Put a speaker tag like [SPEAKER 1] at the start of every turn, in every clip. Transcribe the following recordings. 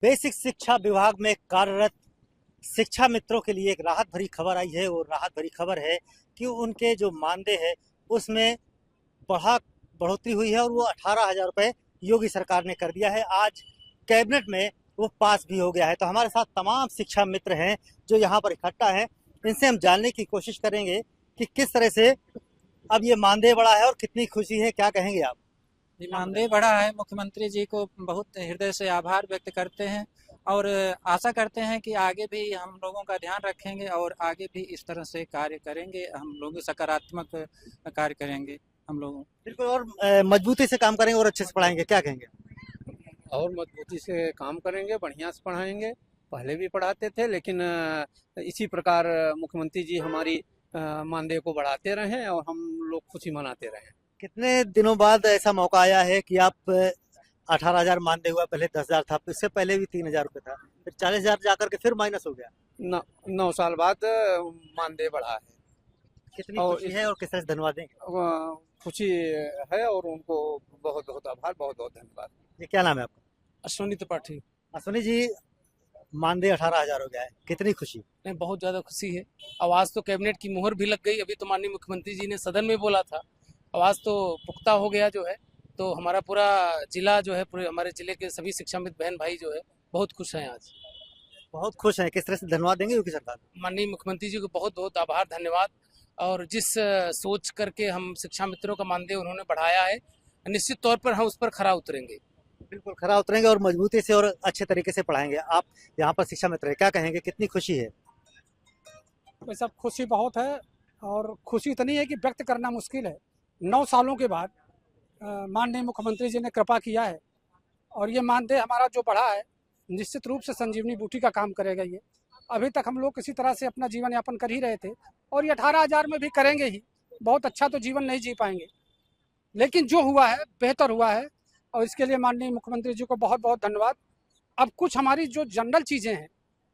[SPEAKER 1] Basic शिक्षा विभाग में कार्यरत शिक्षा मित्रों के लिए एक राहत भरी खबर आई है और राहत भरी खबर है कि उनके जो मानदेय है उसमें बढ़ा बढ़ोतरी हुई है और वो 18,000 रुपये योगी सरकार ने कर दिया है। आज कैबिनेट में वो पास भी हो गया है। तो हमारे साथ तमाम शिक्षा मित्र हैं जो यहाँ पर इकट्ठा हैं। इनसे हम जानने की कोशिश करेंगे कि किस तरह से अब ये मानदेय बढ़ा है और कितनी खुशी है। क्या कहेंगे आप?
[SPEAKER 2] मानदेय बढ़ा है। मुख्यमंत्री जी को बहुत हृदय से आभार व्यक्त करते हैं और आशा करते हैं कि आगे भी हम लोगों का ध्यान रखेंगे और आगे भी इस तरह से कार्य करेंगे। हम लोग सकारात्मक कार्य करेंगे हम लोग।
[SPEAKER 1] बिल्कुल। और मजबूती से काम करेंगे और अच्छे से पढ़ाएंगे। क्या कहेंगे?
[SPEAKER 3] और मजबूती से काम करेंगे, बढ़िया से पढ़ाएंगे। पहले भी पढ़ाते थे, लेकिन इसी प्रकार मुख्यमंत्री जी हमारी मानदेय को बढ़ाते रहे और हम लोग खुशी मनाते रहे।
[SPEAKER 1] कितने दिनों बाद ऐसा मौका आया है कि आप 18,000 मानदेय हुआ? पहले 10,000 था, इससे पहले भी 3,000 रुपये था, फिर 40,000 जाकर के फिर माइनस हो गया।
[SPEAKER 3] 9 साल बाद मानदेय बढ़ा है।
[SPEAKER 1] कितनी
[SPEAKER 3] और
[SPEAKER 1] खुशी है और किस तरह से धन्यवाद देंगे?
[SPEAKER 3] खुशी है और उनको बहुत बहुत आभार, बहुत बहुत धन्यवाद।
[SPEAKER 1] ये क्या नाम है आपका?
[SPEAKER 3] अश्विनी त्रिपाठी।
[SPEAKER 1] अश्विनी जी, मानदेय 18,000 हो गया है, कितनी खुशी?
[SPEAKER 4] नहीं, बहुत ज्यादा खुशी है। आवाज तो कैबिनेट की मुहर भी लग गई। अभी तो माननीय मुख्यमंत्री जी ने सदन में बोला था, आवाज तो पुख्ता हो गया जो है। तो हमारा पूरा जिला जो है, पूरे हमारे जिले के सभी शिक्षाविद बहन भाई जो है बहुत खुश हैं आज।
[SPEAKER 1] बहुत खुश हैं। किस तरह से धन्यवाद देंगे योगी सरकार?
[SPEAKER 4] माननीय मुख्यमंत्री जी को बहुत बहुत आभार, धन्यवाद। और जिस सोच करके हम शिक्षा मित्रों का मानदेय उन्होंने बढ़ाया है, निश्चित तौर पर हम उस पर खरा उतरेंगे।
[SPEAKER 1] बिल्कुल खरा उतरेंगे और मजबूती से और अच्छे तरीके से पढ़ाएंगे। आप यहाँ पर शिक्षा मित्र हैं, क्या कहेंगे? कितनी खुशी है?
[SPEAKER 5] वैसे खुशी बहुत है और खुशी इतनी है कि व्यक्त करना मुश्किल है। 9 सालों के बाद माननीय मुख्यमंत्री जी ने कृपा किया है और ये मानदेय हमारा जो बढ़ा है निश्चित रूप से संजीवनी बूटी का काम करेगा। ये अभी तक हम लोग किसी तरह से अपना जीवन यापन कर ही रहे थे और ये 18,000 में भी करेंगे ही। बहुत अच्छा तो जीवन नहीं जी पाएंगे, लेकिन जो हुआ है बेहतर हुआ है और इसके लिए माननीय मुख्यमंत्री जी को बहुत बहुत धन्यवाद। अब कुछ हमारी जो जनरल चीज़ें हैं,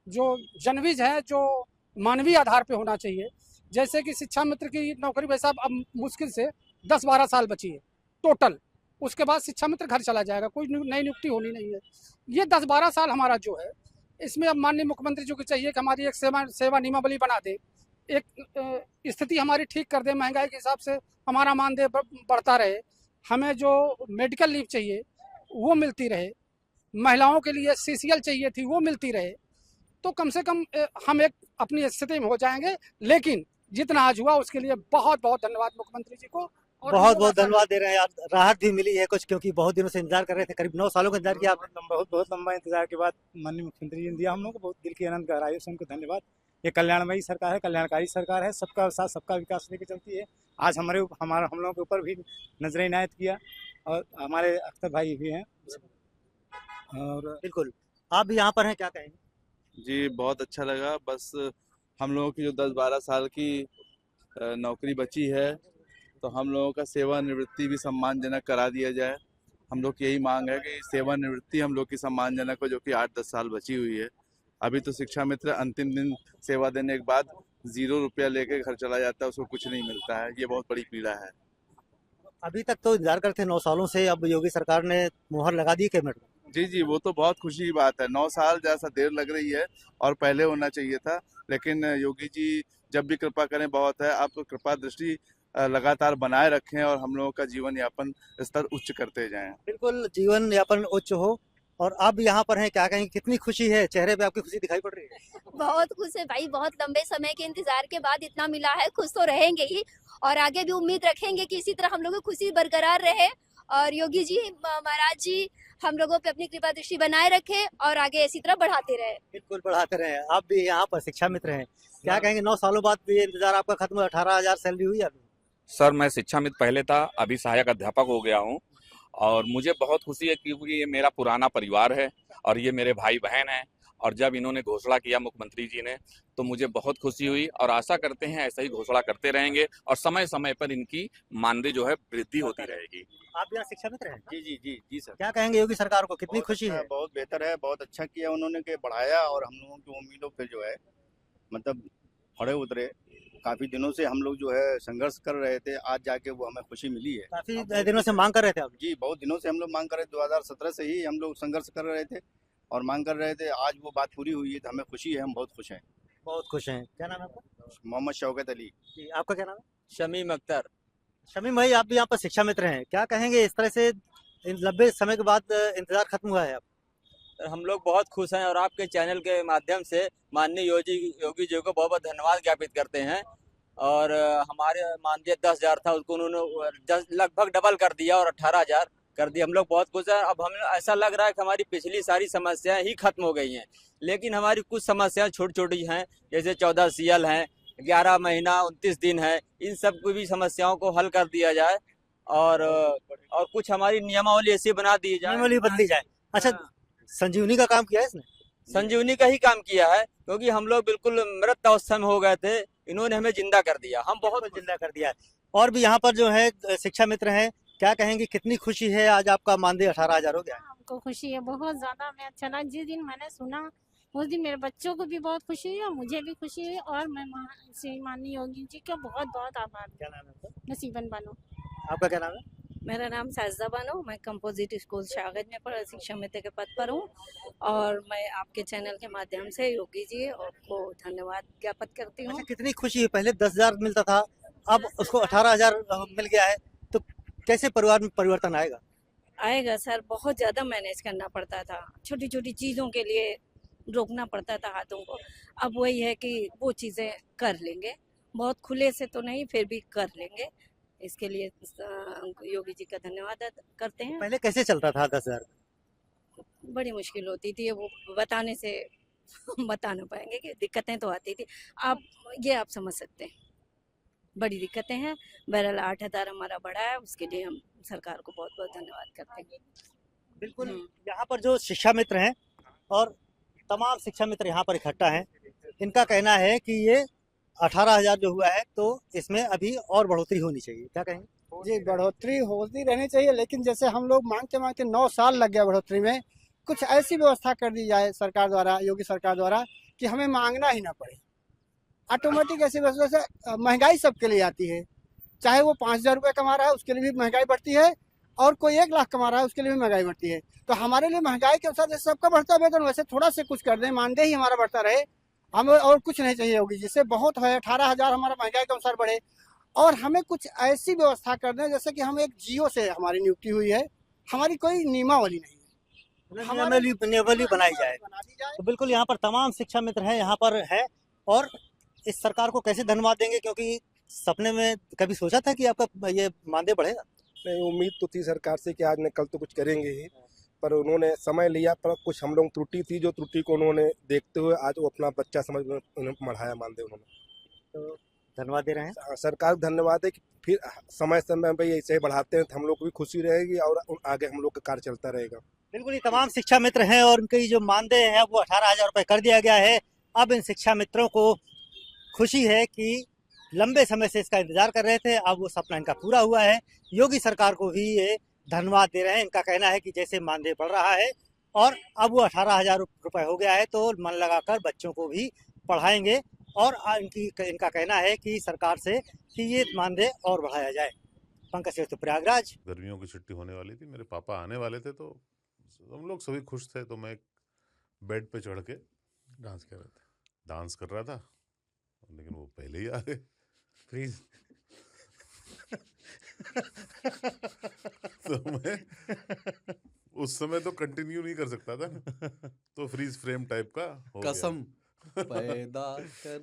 [SPEAKER 5] जो जनविज है, जो मानवीय आधार पे होना चाहिए, जैसे कि शिक्षा मित्र की नौकरी वैसा अब मुश्किल से 10-12 साल बची है टोटल। उसके बाद शिक्षा मित्र घर चला जाएगा, कोई नई नियुक्ति होनी नहीं है। ये 10-12 साल हमारा जो है, इसमें अब माननीय मुख्यमंत्री जी को चाहिए कि हमारी एक सेवा नियमावली बना दे, एक स्थिति हमारी ठीक कर दे, महंगाई के हिसाब से हमारा मानदेय बढ़ता रहे, हमें जो मेडिकल लीव चाहिए वो मिलती रहे, महिलाओं के लिए CCL चाहिए थी वो मिलती रहे, तो कम से कम हम एक अपनी स्थिति में हो जाएंगे। लेकिन जितना आज हुआ उसके लिए बहुत बहुत धन्यवाद मुख्यमंत्री जी को।
[SPEAKER 1] बहुत बहुत धन्यवाद दे रहे हैं यार। राहत भी मिली है कुछ, क्योंकि बहुत दिनों से इंतजार कर रहे थे, करीब 9 सालों का इंतजार किया आपने।
[SPEAKER 6] बहुत बहुत लंबा इंतजार के बाद माननीय मुख्यमंत्री जी ने दिया हम लोग को, बहुत दिल की आनंद गहराई है, उनको धन्यवाद। ये कल्याणमयी सरकार है, कल्याणकारी सरकार है, सबका साथ सबका विकास लेके चलती है। आज हम लोगों के ऊपर भी नजर इनायत किया और हमारे अख्तर भाई भी हैं। और
[SPEAKER 1] बिल्कुल, आप भी यहाँ पर हैं, क्या कहेंगे?
[SPEAKER 7] जी, बहुत अच्छा लगा। बस हम लोगों की जो 10-12 साल की नौकरी बची है, तो हम लोगों का सेवानिवृत्ति भी सम्मानजनक करा दिया जाए। हम लोग की यही मांग है कि सेवानिवृत्ति हम लोग की सम्मानजनक हो, जो कि 8-10 साल बची हुई है। अभी तो शिक्षा मित्र अंतिम दिन सेवा देने के बाद 0 रुपया लेके घर चला जाता है, उसको कुछ नहीं मिलता है। ये बहुत बड़ी पीड़ा है।
[SPEAKER 1] अभी तक तो इंतजार करते 9 सालों से, अब योगी सरकार ने मुहर लगा दी कैबिनेट में।
[SPEAKER 7] जी जी, वो तो बहुत खुशी की बात है। 9 साल जैसा देर लग रही है और पहले होना चाहिए था, लेकिन योगी जी जब भी कृपा करें बहुत है। आप कृपा दृष्टि लगातार बनाए रखें और हम लोगों का जीवन यापन स्तर उच्च करते जाएं।
[SPEAKER 1] बिल्कुल, जीवन यापन उच्च हो। और आप यहाँ पर हैं, क्या कहेंगे? कितनी खुशी है? चेहरे पे आपकी खुशी दिखाई पड़ रही है।
[SPEAKER 8] बहुत खुश है भाई, बहुत लंबे समय के इंतजार के बाद इतना मिला है, खुश तो रहेंगे ही और आगे भी उम्मीद रखेंगे कि इसी तरह हम लोगों की खुशी बरकरार रहे और योगी जी महाराज जी हम लोगों पे अपनी कृपा दृष्टि बनाए रखे और आगे इसी तरह बढ़ाते रहे।
[SPEAKER 1] बिल्कुल बढ़ाते रहे। आप भी यहाँ पर शिक्षा मित्र हैं, क्या कहेंगे? 9 सालों बाद भी इंतजार आपका खत्म, 18,000 सैलरी हुई अभी?
[SPEAKER 9] सर, मैं शिक्षा मित्र पहले था, अभी सहायक अध्यापक हो गया हूँ और मुझे बहुत खुशी है क्योंकि ये मेरा पुराना परिवार है और ये मेरे भाई बहन हैं। और जब इन्होंने घोषणा किया मुख्यमंत्री जी ने, तो मुझे बहुत खुशी हुई और आशा करते हैं ऐसा ही घोषणा करते रहेंगे और समय समय पर इनकी मानदेय जो है वृद्धि होती रहेगी।
[SPEAKER 1] आप यहाँ शिक्षा मित्र हैं?
[SPEAKER 10] जी जी जी जी सर।
[SPEAKER 1] क्या कहेंगे योगी सरकार को? कितनी खुशी है?
[SPEAKER 10] बहुत बेहतर है, बहुत अच्छा किया उन्होंने के बढ़ाया और हम लोगों की उम्मीदों पे जो है मतलब खड़े उतरे। काफी दिनों से हम लोग जो है संघर्ष कर रहे थे, आज जाके वो हमें खुशी मिली है।
[SPEAKER 1] काफी दिनों से मांग कर रहे थे आप?
[SPEAKER 10] जी, बहुत दिनों से हम लोग मांग कर रहे थे, 2017 से ही हम लोग संघर्ष कर रहे थे, और मांग कर रहे थे। आज वो बात पूरी हुई है तो हमें खुशी है, हम बहुत खुश हैं।
[SPEAKER 1] बहुत खुश हैं। क्या नाम है आपका?
[SPEAKER 10] मोहम्मद शौकत अली।
[SPEAKER 1] जी, आपका क्या नाम है?
[SPEAKER 11] शमीम अख्तर।
[SPEAKER 1] शमीम भाई, आप भी यहाँ पर शिक्षा मित्र हैं, क्या कहेंगे इस तरह से इन लंबे समय के बाद इंतजार खत्म हुआ है अब?
[SPEAKER 11] हम लोग बहुत खुश हैं और आपके चैनल के माध्यम से माननीय योगी जी को बहुत बहुत धन्यवाद ज्ञापित करते हैं। और हमारे मानदेय 10,000 था, उसको उन्होंने लगभग डबल कर दिया और 18,000 कर दिया। हम लोग बहुत खुश हैं। अब हमें ऐसा लग रहा है कि हमारी पिछली सारी समस्याएं ही खत्म हो गई हैं, लेकिन हमारी कुछ समस्याएं छोटी छोटी हैं, जैसे 14 CL हैं, 11 महीना 29 दिन है, इन सब की भी समस्याओं को हल कर दिया जाए और कुछ हमारी नियमावली ऐसी बना दी जाए,
[SPEAKER 1] नियमावली बदली जाए। अच्छा, संजीवनी का काम किया है इसने?
[SPEAKER 11] संजीवनी का ही काम किया है, क्योंकि हम लोग बिल्कुल मृत अवस्था में हो गए थे, इन्होंने हमें जिंदा कर दिया, हम बहुत
[SPEAKER 1] जिंदा कर दिया है। और भी यहाँ पर जो है शिक्षा मित्र हैं, क्या कहेंगे कितनी खुशी है आज आपका मानदेय 18,000 हो गया?
[SPEAKER 12] हमको खुशी है बहुत ज्यादा। मैं अच्छा लगा जिस दिन मैंने सुना उस दिन मेरे बच्चों को भी बहुत खुशी हुई और मुझे भी खुशी हुई और मैं माननीय योगी जी का बहुत बहुत आभार।
[SPEAKER 1] क्या नाम है आपका?
[SPEAKER 12] नसीबन बानो।
[SPEAKER 1] आपका क्या नाम है?
[SPEAKER 13] मेरा नाम साजिदा बानो, मैं कंपोजिट स्कूल शागिद में पढ़ शिक्षा मित्र के पद पर हूँ और मैं आपके चैनल के माध्यम से योगी जी को धन्यवाद ज्ञापित करती हूँ।
[SPEAKER 1] अच्छा, कितनी खुशी है? पहले 10,000 मिलता था, अब उसको 18,000 मिल गया है, तो कैसे परिवार में परिवर्तन आएगा?
[SPEAKER 13] आएगा सर, बहुत ज़्यादा मैनेज करना पड़ता था, छोटी छोटी चीज़ों के लिए रोकना पड़ता था हाथों को। अब वही है कि वो चीज़ें कर लेंगे, बहुत खुले से तो नहीं, फिर भी कर लेंगे। इसके लिए योगी जी का धन्यवाद करते हैं।
[SPEAKER 1] पहले कैसे चलता था 10,000?
[SPEAKER 13] बड़ी मुश्किल होती थी, वो बताने से बता ना पाएंगे कि दिक्कतें तो आती थी। आप समझ सकते हैं, बड़ी दिक्कतें हैं। बहरहाल 8,000 हमारा बढ़ा है, उसके लिए हम सरकार को बहुत बहुत धन्यवाद करते हैं।
[SPEAKER 1] बिल्कुल, यहाँ पर जो शिक्षा मित्र हैं और तमाम शिक्षा मित्र यहाँ पर इकट्ठा हैं, इनका कहना है कि ये 18,000 जो हुआ है तो इसमें अभी और बढ़ोतरी होनी चाहिए। क्या कहेंगे?
[SPEAKER 5] जी, बढ़ोतरी होती रहनी चाहिए, लेकिन जैसे हम लोग मांगते मांगते 9 साल लग गया बढ़ोतरी में, कुछ ऐसी व्यवस्था कर दी जाए सरकार द्वारा, योगी सरकार द्वारा, कि हमें मांगना ही ना पड़े। ऑटोमेटिक ऐसी व्यवस्था से महंगाई सबके लिए आती है, चाहे वो 5,000 रुपये कमा रहा है उसके लिए भी महंगाई बढ़ती है, और कोई 1 लाख कमा रहा है उसके लिए भी महंगाई बढ़ती है। तो हमारे लिए महंगाई के अनुसार जैसे सबका बढ़ता वेतन वैसे थोड़ा से कुछ कर दें, मानदेय ही हमारा बढ़ता रहे, हमें और कुछ नहीं चाहिए होगी। जिससे बहुत है 18,000 हमारा महंगाई के अनुसार बढ़े, और हमें कुछ ऐसी व्यवस्था कर दें जैसे कि हम एक जियो से हमारी नियुक्ति हुई है, हमारी कोई नियमावली नहीं है,
[SPEAKER 1] नियमावली बनाई जाए। तो बिल्कुल यहाँ पर तमाम शिक्षा मित्र हैं, यहाँ पर है, और इस सरकार को कैसे धन्यवाद देंगे, क्योंकि सपने में कभी सोचा था कि आपका ये मानदेय बढ़ेगा?
[SPEAKER 14] नहीं, उम्मीद तो थी सरकार से कि आज न कल तो कुछ करेंगे ही, पर उन्होंने समय लिया, पर कुछ हम लोग त्रुटि थी, जो त्रुटि को उन्होंने देखते हुए आज वो अपना बच्चा समझ उन्हें बढ़ाया मानदेय उन्होंने।
[SPEAKER 1] तो धन्यवाद दे रहे हैं
[SPEAKER 14] सरकार को। धन्यवाद है कि फिर समय समय पर ऐसे ही बढ़ाते हैं तो हम लोग को भी खुशी रहेगी और आगे हम लोग का कार्य चलता रहेगा।
[SPEAKER 1] बिल्कुल, ये तमाम शिक्षा मित्र हैं और उनकी जो मानदेय है वो 18,000 रुपये कर दिया गया है। अब इन शिक्षा मित्रों को खुशी है कि लंबे समय से इसका इंतजार कर रहे थे, अब वो सपना इनका पूरा हुआ है। योगी सरकार को भी ये धन्यवाद दे रहे हैं। इनका कहना है कि जैसे मानदेय बढ़ रहा है और अब वो 18,000 रुपये हो गया है तो मन लगाकर बच्चों को भी पढ़ाएंगे, और इनका कहना है कि सरकार से कि ये मानदेय और बढ़ाया जाए। पंकज श्रेष्ठ, प्रयागराज।
[SPEAKER 15] गर्मियों की छुट्टी होने वाली थी, मेरे पापा आने वाले थे, तो हम लोग सभी खुश थे, तो मैं एक बेड पे चढ़ के डांस कर रहा था, लेकिन वो पहले ही आ गए। फ्रीज तो मैं उस समय तो कंटिन्यू नहीं कर सकता था ना, तो फ्रीज फ्रेम टाइप का हो
[SPEAKER 16] कसम पैदा कर